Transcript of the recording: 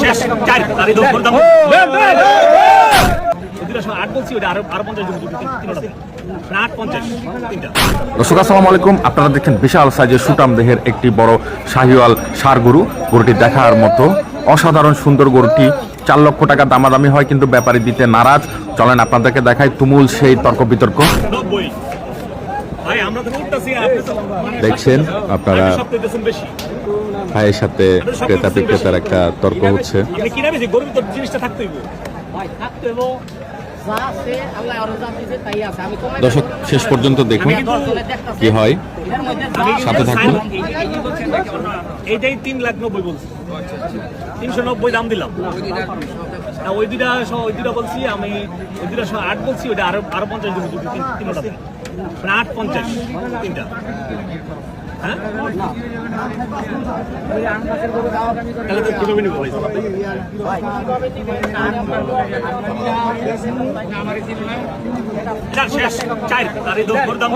শেষ চার তার এই দৌড় দাম আট বলছি ওটা আরো 50 জন আট 50 তিনটা। দর্শক আসসালামু আলাইকুম, আপনারা দেখেন বিশাল সাইজের সুটাম দেহের একটি বড় শাহিওয়াল ষাঁড় গরু। গরুটি দেখার মতো অসাধারণ সুন্দর। গরুটি 4 লক্ষ টাকা দামাদামি হয়, কিন্তু ব্যাপারী দিতে নারাজ। চলেন আপনাদেরকে দেখাই তুমুল সেই তর্ক বিতর্ক। দেখছেন আপনারা ভাইয়ের সাথে ক্রেতা বিক্রেতার একটা তর্ক হচ্ছে। দর্শক শেষ পর্যন্ত দেখুন কি হয়, সাথে থাকুন। এইটাই 3,90,000 বলছি, 390 দাম দিলাম। ওই দুটা বলছি আমি, ওই দুটা 8 বলছি, ওটা আরো 50 জন তিনটা 8,50 তিনটা। হ্যাঁ শেষ চার তার এই দৌড় দাম